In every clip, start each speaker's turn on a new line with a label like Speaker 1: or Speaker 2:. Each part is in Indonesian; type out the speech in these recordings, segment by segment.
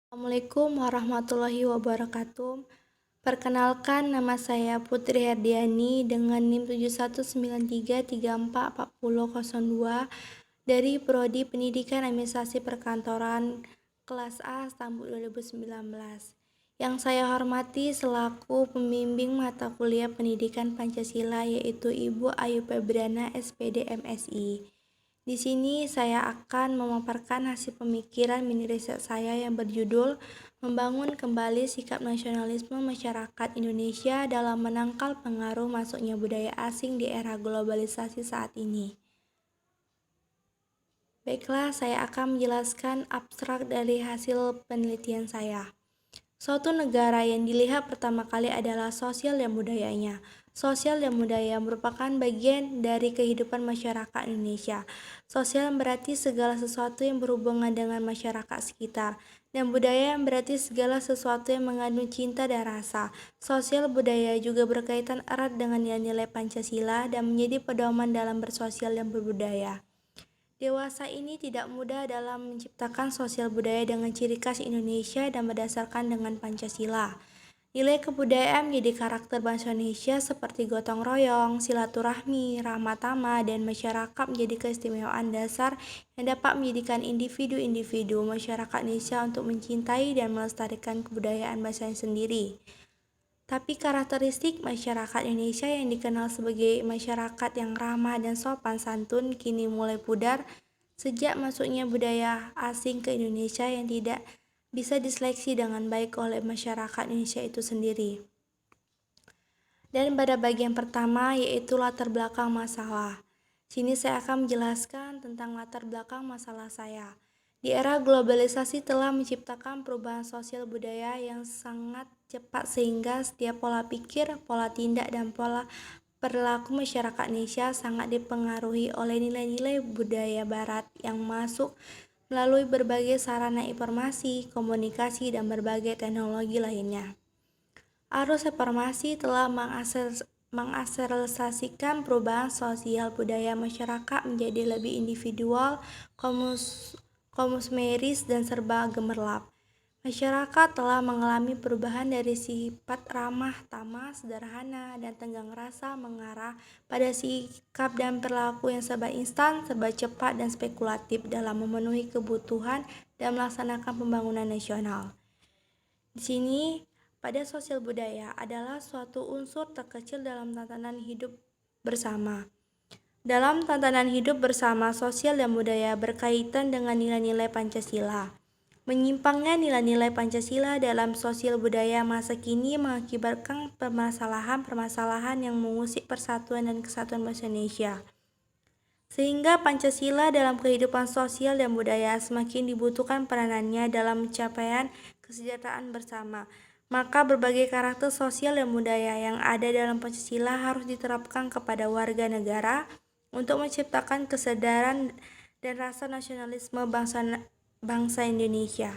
Speaker 1: Assalamualaikum warahmatullahi wabarakatuh. Perkenalkan, nama saya Putri Herdiani dengan NIM 7193344002 dari Prodi Pendidikan Administrasi Perkantoran kelas A Stambul 2019. Yang saya hormati selaku pembimbing mata kuliah Pendidikan Pancasila yaitu Ibu Ayu Febriana SPD MSI. Di sini saya akan memaparkan hasil pemikiran mini riset saya yang berjudul Membangun Kembali Sikap Nasionalisme Masyarakat Indonesia dalam Menangkal Pengaruh Masuknya Budaya Asing di Era Globalisasi Saat Ini. Baiklah, saya akan menjelaskan abstrak dari hasil penelitian saya. Suatu negara yang dilihat pertama kali adalah sosial dan budayanya. Sosial dan budaya merupakan bagian dari kehidupan masyarakat Indonesia. Sosial berarti segala sesuatu yang berhubungan dengan masyarakat sekitar, dan budaya yang berarti segala sesuatu yang mengandung cinta dan rasa. Sosial budaya juga berkaitan erat dengan nilai-nilai Pancasila dan menjadi pedoman dalam bersosial dan berbudaya. Dewasa ini tidak mudah dalam menciptakan sosial budaya dengan ciri khas Indonesia dan berdasarkan dengan Pancasila. Nilai kebudayaan menjadi karakter bangsa Indonesia seperti gotong royong, silaturahmi, rahmat tamah, dan masyarakat menjadi keistimewaan dasar yang dapat menjadikan individu-individu masyarakat Indonesia untuk mencintai dan melestarikan kebudayaan bangsanya sendiri. Tapi karakteristik masyarakat Indonesia yang dikenal sebagai masyarakat yang ramah dan sopan santun kini mulai pudar sejak masuknya budaya asing ke Indonesia yang tidak bisa diseleksi dengan baik oleh masyarakat Indonesia itu sendiri. Dan pada bagian pertama yaitu latar belakang masalah. Sini saya akan menjelaskan tentang latar belakang masalah saya. Di era globalisasi telah menciptakan perubahan sosial budaya yang sangat cepat sehingga setiap pola pikir, pola tindak, dan pola perilaku masyarakat Indonesia sangat dipengaruhi oleh nilai-nilai budaya barat yang masuk melalui berbagai sarana informasi, komunikasi, dan berbagai teknologi lainnya. Arus reformasi telah mengakselerasikan perubahan sosial budaya masyarakat menjadi lebih individual, konsumeris, dan serba gemerlap. Masyarakat telah mengalami perubahan dari sifat ramah tamah, sederhana, dan tenggang rasa mengarah pada sikap dan perilaku yang serba instan, serba cepat, dan spekulatif dalam memenuhi kebutuhan dan melaksanakan pembangunan nasional. Di sini, pada sosial budaya adalah suatu unsur terkecil dalam tatanan hidup bersama. Dalam tatanan hidup bersama, sosial dan budaya berkaitan dengan nilai-nilai Pancasila. Menyimpangnya nilai-nilai Pancasila dalam sosial budaya masa kini mengakibatkan permasalahan-permasalahan yang mengusik persatuan dan kesatuan bangsa Indonesia. Sehingga Pancasila dalam kehidupan sosial dan budaya semakin dibutuhkan peranannya dalam pencapaian kesejahteraan bersama. Maka berbagai karakter sosial dan budaya yang ada dalam Pancasila harus diterapkan kepada warga negara untuk menciptakan kesadaran dan rasa nasionalisme bangsa Indonesia.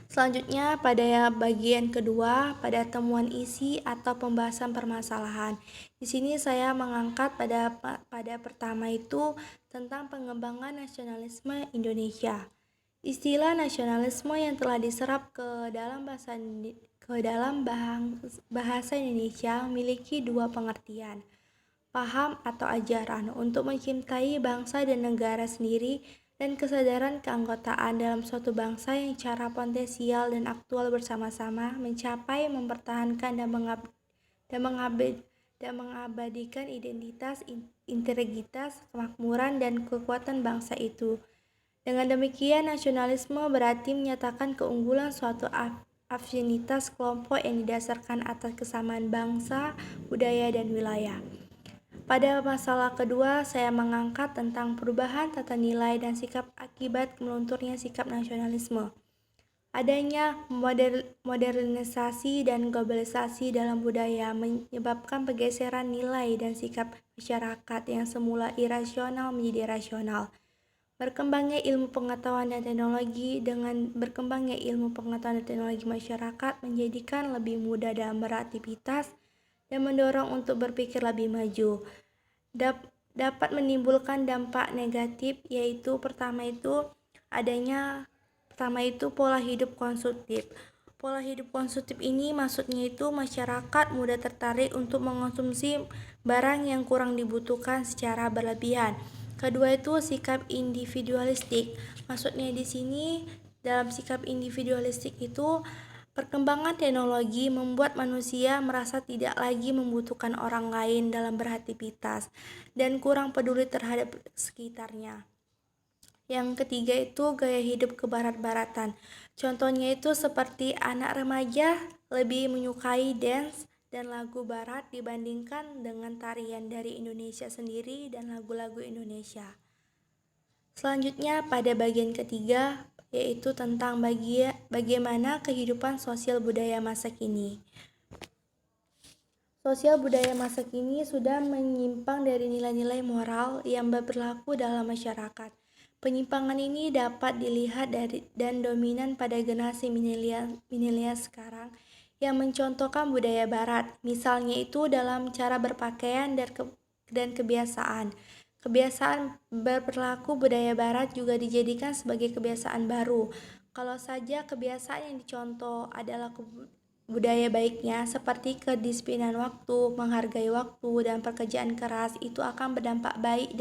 Speaker 1: Selanjutnya pada bagian kedua, pada temuan isi atau pembahasan permasalahan. Di sini saya mengangkat pada pertama itu tentang pengembangan nasionalisme Indonesia. Istilah nasionalisme yang telah diserap ke dalam bahasa Indonesia memiliki dua pengertian. Paham atau ajaran untuk mencintai bangsa dan negara sendiri dan kesadaran keanggotaan dalam suatu bangsa yang secara potensial dan aktual bersama-sama mencapai, mempertahankan, dan mengabadikan identitas, integritas, kemakmuran, dan kekuatan bangsa itu. Dengan demikian, nasionalisme berarti menyatakan keunggulan suatu afinitas kelompok yang didasarkan atas kesamaan bangsa, budaya, dan wilayah. Pada masalah kedua, saya mengangkat tentang perubahan tata nilai dan sikap akibat melunturnya sikap nasionalisme. Adanya modernisasi dan globalisasi dalam budaya menyebabkan pergeseran nilai dan sikap masyarakat yang semula irasional menjadi rasional. Berkembangnya ilmu pengetahuan dan teknologi masyarakat menjadikan lebih mudah dalam beraktivitas dan mendorong untuk berpikir lebih maju. Dapat menimbulkan dampak negatif, yaitu pertama itu adanya pertama itu pola hidup konsumtif. Pola hidup konsumtif ini maksudnya itu masyarakat mudah tertarik untuk mengonsumsi barang yang kurang dibutuhkan secara berlebihan. Kedua itu sikap individualistik. Maksudnya di sini dalam sikap individualistik itu perkembangan teknologi membuat manusia merasa tidak lagi membutuhkan orang lain dalam beraktivitas dan kurang peduli terhadap sekitarnya. Yang ketiga itu gaya hidup kebarat-baratan. Contohnya itu seperti anak remaja lebih menyukai dance dan lagu barat dibandingkan dengan tarian dari Indonesia sendiri dan lagu-lagu Indonesia. Selanjutnya pada bagian ketiga yaitu tentang bagaimana kehidupan sosial budaya masa kini. Sosial budaya masa kini sudah menyimpang dari nilai-nilai moral yang berlaku dalam masyarakat. Penyimpangan ini dapat dilihat dan dominan pada generasi milenial sekarang yang mencontohkan budaya barat, misalnya itu dalam cara berpakaian dan kebiasaan. Kebiasaan berperilaku budaya barat juga dijadikan sebagai kebiasaan baru. Kalau saja kebiasaan yang dicontoh adalah budaya baiknya seperti kedisiplinan waktu, menghargai waktu, dan pekerjaan keras, itu akan berdampak baik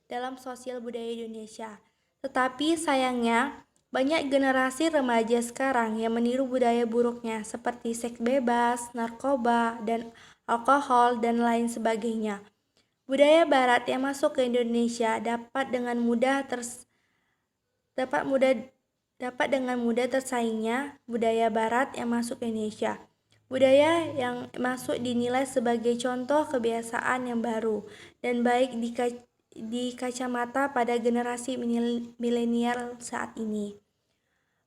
Speaker 1: dalam sosial budaya Indonesia. Tetapi sayangnya, banyak generasi remaja sekarang yang meniru budaya buruknya seperti seks bebas, narkoba, dan alkohol, dan lain sebagainya. Budaya barat yang masuk ke Indonesia dapat dengan mudah tersaingnya budaya barat yang masuk ke Indonesia. Budaya yang masuk dinilai sebagai contoh kebiasaan yang baru dan baik di kacamata pada generasi milenial saat ini.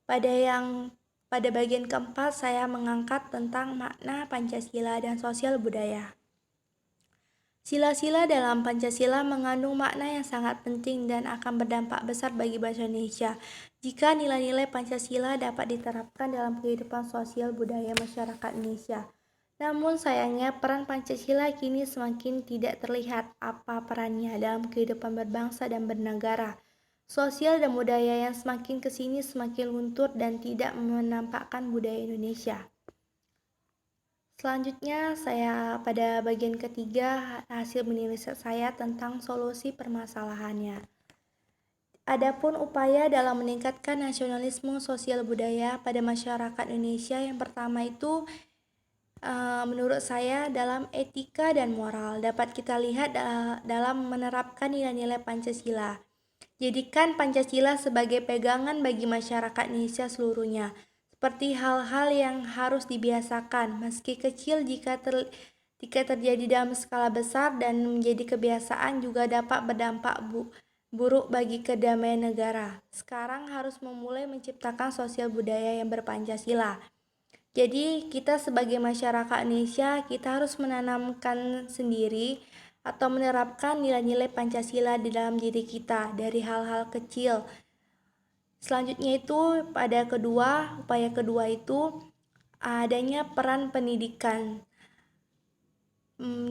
Speaker 1: Pada bagian keempat saya mengangkat tentang makna Pancasila dan sosial budaya. Sila-sila dalam Pancasila mengandung makna yang sangat penting dan akan berdampak besar bagi bangsa Indonesia jika nilai-nilai Pancasila dapat diterapkan dalam kehidupan sosial budaya masyarakat Indonesia. Namun sayangnya peran Pancasila kini semakin tidak terlihat apa perannya dalam kehidupan berbangsa dan bernegara. Sosial dan budaya yang semakin kesini semakin luntur dan tidak menampakkan budaya Indonesia. Selanjutnya saya pada bagian ketiga hasil penelitian saya tentang solusi permasalahannya. Adapun upaya dalam meningkatkan nasionalisme sosial budaya pada masyarakat Indonesia yang pertama itu menurut saya dalam etika dan moral dapat kita lihat dalam menerapkan nilai-nilai Pancasila. Jadikan Pancasila sebagai pegangan bagi masyarakat Indonesia seluruhnya. Seperti hal-hal yang harus dibiasakan, meski kecil jika terjadi dalam skala besar dan menjadi kebiasaan juga dapat berdampak buruk bagi kedamaian negara. Sekarang harus memulai menciptakan sosial budaya yang berPancasila. Jadi kita sebagai masyarakat Indonesia, kita harus menanamkan sendiri atau menerapkan nilai-nilai Pancasila di dalam diri kita dari hal-hal kecil. Selanjutnya itu upaya kedua itu adanya peran pendidikan.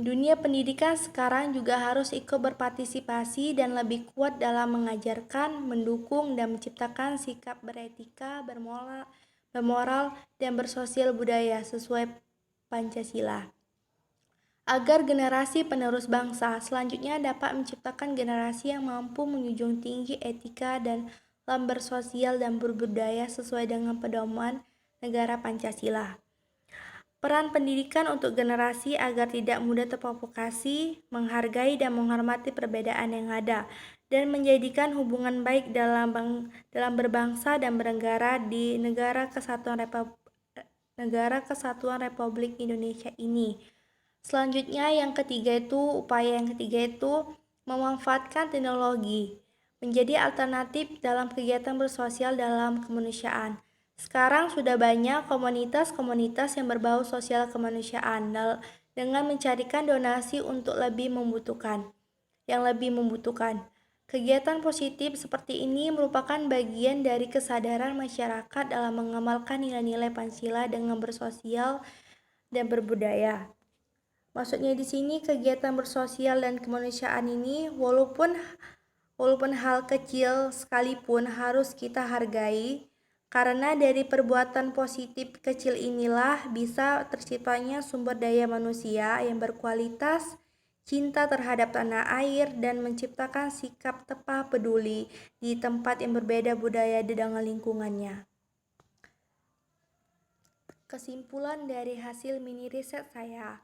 Speaker 1: Dunia pendidikan sekarang juga harus ikut berpartisipasi dan lebih kuat dalam mengajarkan, mendukung, dan menciptakan sikap beretika, bermoral, dan bersosial budaya sesuai Pancasila. Agar generasi penerus bangsa selanjutnya dapat menciptakan generasi yang mampu menjunjung tinggi etika dan bersosial dan berbudaya sesuai dengan pedoman negara Pancasila. Peran pendidikan untuk generasi agar tidak mudah terprovokasi, menghargai dan menghormati perbedaan yang ada, dan menjadikan hubungan baik dalam berbangsa dan bernegara di Negara Kesatuan Republik Indonesia ini. Selanjutnya upaya yang ketiga itu memanfaatkan teknologi menjadi alternatif dalam kegiatan bersosial dalam kemanusiaan. Sekarang sudah banyak komunitas-komunitas yang berbau sosial kemanusiaan dengan mencarikan donasi untuk yang lebih membutuhkan. Kegiatan positif seperti ini merupakan bagian dari kesadaran masyarakat dalam mengamalkan nilai-nilai Pancasila dengan bersosial dan berbudaya. Maksudnya di sini kegiatan bersosial dan kemanusiaan ini walaupun Walaupun hal kecil sekalipun harus kita hargai, karena dari perbuatan positif kecil inilah bisa terciptanya sumber daya manusia yang berkualitas, cinta terhadap tanah air, dan menciptakan sikap tepat peduli di tempat yang berbeda budaya dengan lingkungannya. Kesimpulan dari hasil mini riset saya,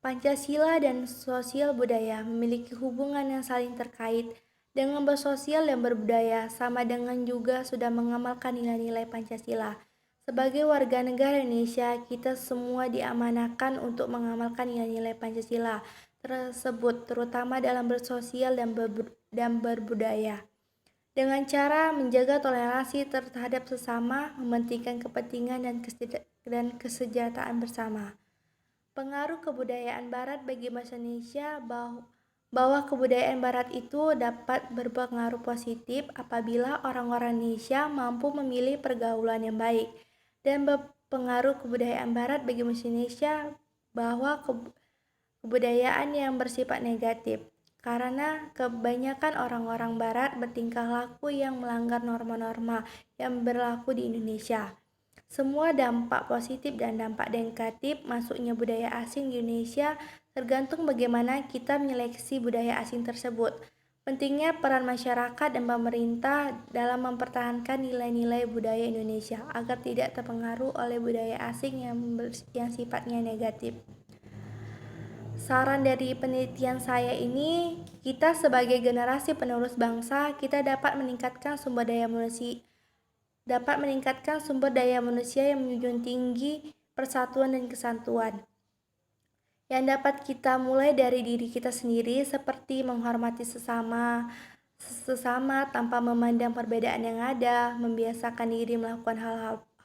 Speaker 1: Pancasila dan sosial budaya memiliki hubungan yang saling terkait. Dengan bersosial dan berbudaya, sama dengan juga sudah mengamalkan nilai-nilai Pancasila. Sebagai warga negara Indonesia, kita semua diamanahkan untuk mengamalkan nilai-nilai Pancasila tersebut, terutama dalam bersosial dan berbudaya. Dengan cara menjaga toleransi terhadap sesama, mementingkan kepentingan dan kesejahteraan bersama. Pengaruh kebudayaan Barat bagi bahasa Indonesia bahwa kebudayaan Barat itu dapat berpengaruh positif apabila orang-orang Indonesia mampu memilih pergaulan yang baik, dan berpengaruh kebudayaan Barat bagi bahasa Indonesia bahwa kebudayaan yang bersifat negatif, karena kebanyakan orang-orang Barat bertingkah laku yang melanggar norma-norma yang berlaku di Indonesia. Semua dampak positif dan dampak negatif masuknya budaya asing di Indonesia tergantung bagaimana kita menyeleksi budaya asing tersebut. Pentingnya peran masyarakat dan pemerintah dalam mempertahankan nilai-nilai budaya Indonesia agar tidak terpengaruh oleh budaya asing yang sifatnya negatif. Saran dari penelitian saya ini, kita sebagai generasi penerus bangsa, kita dapat meningkatkan sumber daya manusia yang menjunjung tinggi persatuan dan kesatuan. Yang dapat kita mulai dari diri kita sendiri, seperti menghormati sesama tanpa memandang perbedaan yang ada, membiasakan diri melakukan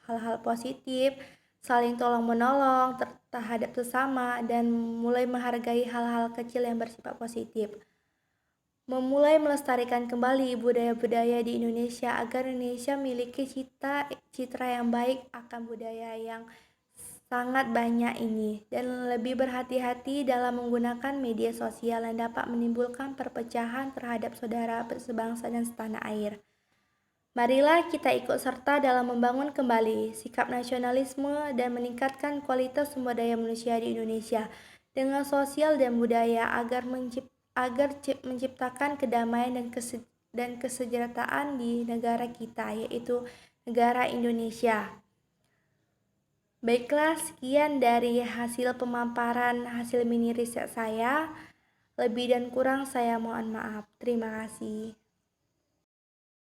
Speaker 1: hal-hal positif, saling tolong-menolong terhadap sesama, dan mulai menghargai hal-hal kecil yang bersifat positif. Memulai melestarikan kembali budaya-budaya di Indonesia agar Indonesia memiliki citra yang baik akan budaya yang sangat banyak ini, dan lebih berhati-hati dalam menggunakan media sosial yang dapat menimbulkan perpecahan terhadap saudara sebangsa dan setanah air. Marilah kita ikut serta dalam membangun kembali sikap nasionalisme dan meningkatkan kualitas sumber daya manusia di Indonesia dengan sosial dan budaya agar menciptakan kedamaian dan kesejahteraan di negara kita, yaitu negara Indonesia. Baiklah, sekian dari hasil pemaparan hasil mini riset saya. Lebih dan kurang saya mohon maaf. Terima kasih.